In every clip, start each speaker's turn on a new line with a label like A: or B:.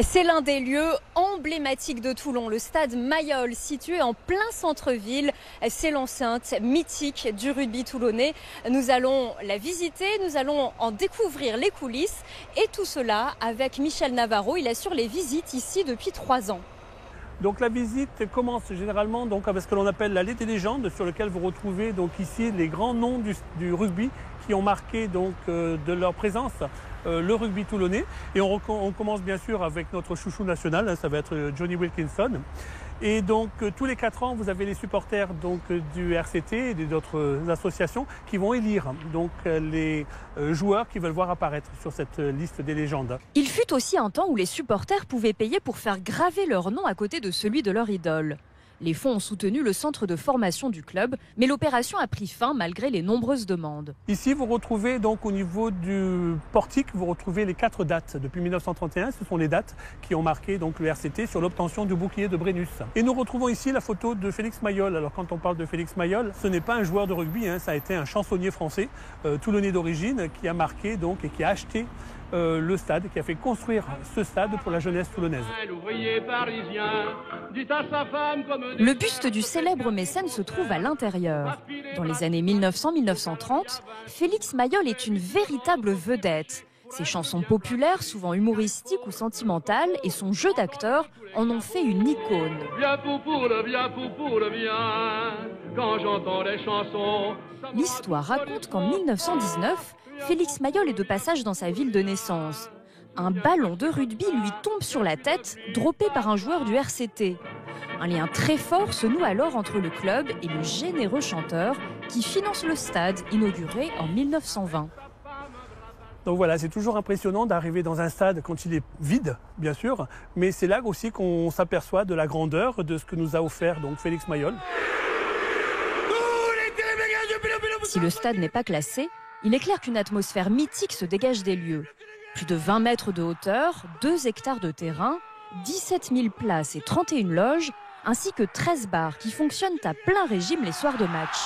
A: C'est l'un des lieux emblématiques de Toulon, le stade Mayol, situé en plein centre-ville. C'est l'enceinte mythique du rugby toulonnais. Nous allons la visiter, nous allons en découvrir les coulisses et tout cela avec Michel Navarro. Il assure les visites ici depuis 3 ans.
B: Donc la visite commence généralement donc avec ce que l'on appelle l'allée des légendes, sur lequel vous retrouvez donc ici les grands noms du rugby qui ont marqué donc de leur présence le rugby toulonnais. Et on commence bien sûr avec notre chouchou national, ça va être Jonny Wilkinson. Et donc tous les 4 ans, vous avez les supporters donc du RCT et d'autres associations qui vont élire donc les joueurs qui veulent voir apparaître sur cette liste des légendes.
A: Il fut aussi un temps où les supporters pouvaient payer pour faire graver leur nom à côté de celui de leur idole. Les fonds ont soutenu le centre de formation du club, mais l'opération a pris fin malgré les nombreuses demandes.
B: Ici, vous retrouvez donc au niveau du portique, vous retrouvez les 4 dates. Depuis 1931, ce sont les dates qui ont marqué donc le RCT sur l'obtention du bouclier de Brennus. Et nous retrouvons ici la photo de Félix Mayol. Alors quand on parle de Félix Mayol, ce n'est pas un joueur de rugby, ça a été un chansonnier français, toulonnais d'origine, qui a marqué donc et qui a acheté le stade, qui a fait construire ce stade pour la jeunesse toulonnaise.
A: Le buste du célèbre mécène se trouve à l'intérieur. Dans les années 1900-1930, Félix Mayol est une véritable vedette. Ses chansons populaires, souvent humoristiques ou sentimentales, et son jeu d'acteur en ont fait une icône. Quand j'entends les chansons. L'histoire raconte qu'en 1919, Félix Mayol est de passage dans sa ville de naissance. Un ballon de rugby lui tombe sur la tête, droppé par un joueur du RCT. Un lien très fort se noue alors entre le club et le généreux chanteur qui finance le stade inauguré en 1920.
B: Donc voilà, c'est toujours impressionnant d'arriver dans un stade quand il est vide, bien sûr, mais c'est là aussi qu'on s'aperçoit de la grandeur de ce que nous a offert donc Félix Mayol.
A: Si le stade n'est pas classé, il est clair qu'une atmosphère mythique se dégage des lieux. Plus de 20 mètres de hauteur, 2 hectares de terrain, 17 000 places et 31 loges, ainsi que 13 bars qui fonctionnent à plein régime les soirs de match.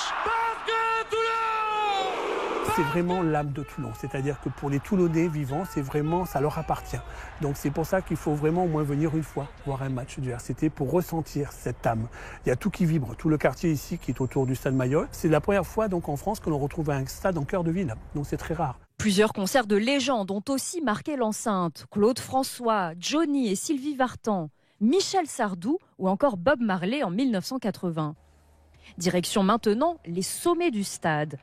B: C'est vraiment l'âme de Toulon, c'est-à-dire que pour les Toulonnais vivants, ça leur appartient. Donc c'est pour ça qu'il faut vraiment au moins venir une fois voir un match du RCT pour ressentir cette âme. Il y a tout qui vibre, tout le quartier ici qui est autour du stade Mayol. C'est la première fois donc en France que l'on retrouve un stade en cœur de ville, donc c'est très rare.
A: Plusieurs concerts de légende ont aussi marqué l'enceinte. Claude François, Jonny et Sylvie Vartan, Michel Sardou ou encore Bob Marley en 1980. Direction maintenant les sommets du stade.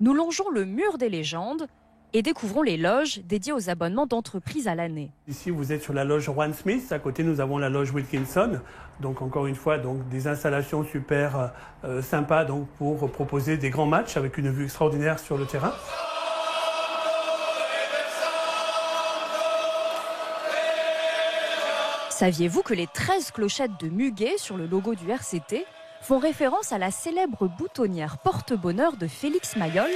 A: Nous longeons le mur des légendes et découvrons les loges dédiées aux abonnements d'entreprises à l'année.
B: Ici, vous êtes sur la loge Juan Smith. À côté, nous avons la loge Wilkinson. Donc, encore une fois, donc, des installations super sympas donc, pour proposer des grands matchs avec une vue extraordinaire sur le terrain.
A: Saviez-vous que les 13 clochettes de muguet sur le logo du RCT font référence à la célèbre boutonnière porte-bonheur de Félix Mayol?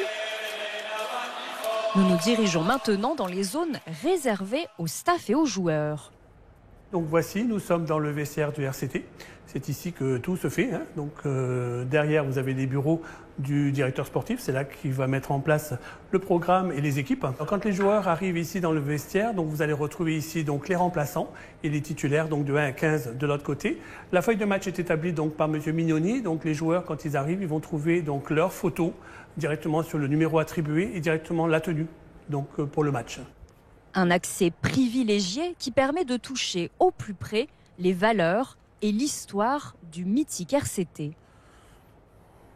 A: Nous nous dirigeons maintenant dans les zones réservées au staff et aux joueurs.
B: Donc voici, nous sommes dans le vestiaire du RCT. C'est ici que tout se fait. Donc derrière, vous avez les bureaux du directeur sportif. C'est là qu'il va mettre en place le programme et les équipes. Alors, quand les joueurs arrivent ici dans le vestiaire, donc vous allez retrouver ici donc les remplaçants et les titulaires donc de 1 à 15 de l'autre côté. La feuille de match est établie donc par M. Mignoni. Donc les joueurs, quand ils arrivent, ils vont trouver donc leur photo directement sur le numéro attribué et directement la tenue donc pour le match.
A: Un accès privilégié qui permet de toucher au plus près les valeurs et l'histoire du mythique RCT.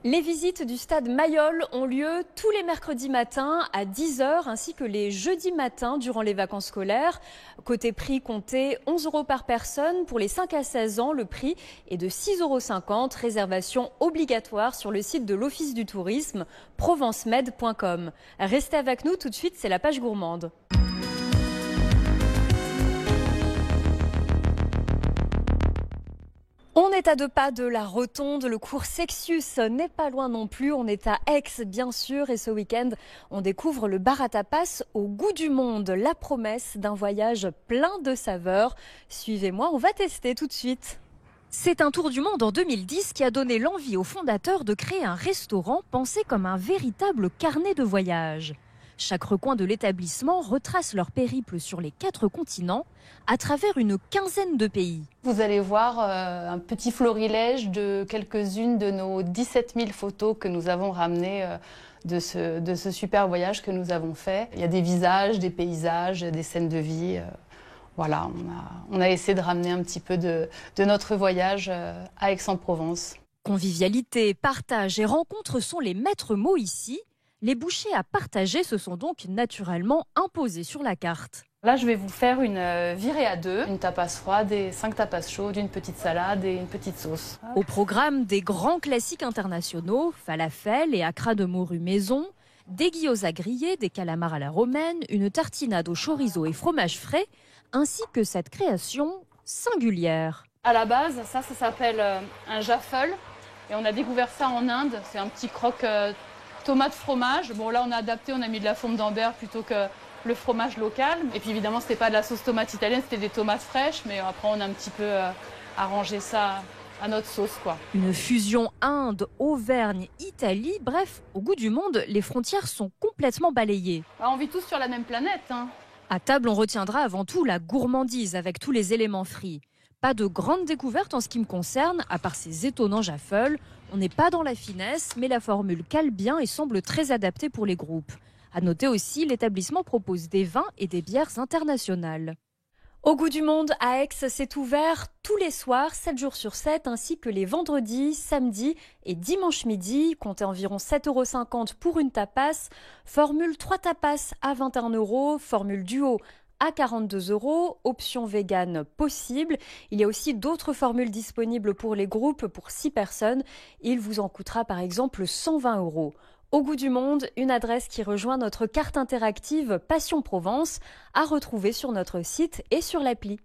A: Les visites du stade Mayol ont lieu tous les mercredis matins à 10 h ainsi que les jeudis matins durant les vacances scolaires. Côté prix, comptez 11 € par personne. Pour les 5 à 16 ans, le prix est de 6,50 €. Réservation obligatoire sur le site de l'Office du tourisme, provencemed.com. Restez avec nous, tout de suite, c'est la page gourmande. On est à 2 pas de la Rotonde, le cours Sexius n'est pas loin non plus, on est à Aix bien sûr et ce week-end on découvre le bar à tapas au goût du monde, la promesse d'un voyage plein de saveurs. Suivez-moi, on va tester tout de suite. C'est un tour du monde en 2010 qui a donné l'envie aux fondateurs de créer un restaurant pensé comme un véritable carnet de voyage. Chaque recoin de l'établissement retrace leur périple sur les 4 continents à travers une quinzaine de pays.
C: Vous allez voir un petit florilège de quelques-unes de nos 17 000 photos que nous avons ramenées de ce super voyage que nous avons fait. Il y a des visages, des paysages, des scènes de vie. Voilà, on a essayé de ramener un petit peu de notre voyage à Aix-en-Provence.
A: Convivialité, partage et rencontres sont les maîtres mots ici. Les bouchées à partager se sont donc naturellement imposées sur la carte.
C: Là, je vais vous faire une virée à 2, une tapas froide et 5 tapas chaudes, une petite salade et une petite sauce.
A: Au programme, des grands classiques internationaux, falafel et acra de morue maison, des gyozas grillés, des calamars à la romaine, une tartinade au chorizo et fromage frais, ainsi que cette création singulière.
C: À la base, ça s'appelle un jaffle et on a découvert ça en Inde. C'est un petit croque tomate fromage. Bon, là, on a adapté, on a mis de la fourme d'Ambert plutôt que le fromage local. Et puis évidemment, c'était pas de la sauce tomate italienne, c'était des tomates fraîches, mais après on a un petit peu arrangé ça à notre sauce, quoi.
A: Une fusion Inde, Auvergne, Italie, bref, au goût du monde, les frontières sont complètement balayées.
C: On vit tous sur la même planète, hein.
A: À table, on retiendra avant tout la gourmandise avec tous les éléments frits. Pas de grande découverte en ce qui me concerne, à part ces étonnants jaffles. On n'est pas dans la finesse, mais la formule cale bien et semble très adaptée pour les groupes. À noter aussi, l'établissement propose des vins et des bières internationales. Au goût du monde à Aix, c'est ouvert tous les soirs, 7 jours sur 7, ainsi que les vendredis, samedis et dimanche midi. Comptez environ 7,50 € pour une tapas. Formule 3 tapas à 21 €, formule duo à 42 €, option vegan possible. Il y a aussi d'autres formules disponibles pour les groupes pour 6 personnes. Il vous en coûtera par exemple 120 €. Au goût du monde, une adresse qui rejoint notre carte interactive Passion Provence à retrouver sur notre site et sur l'appli.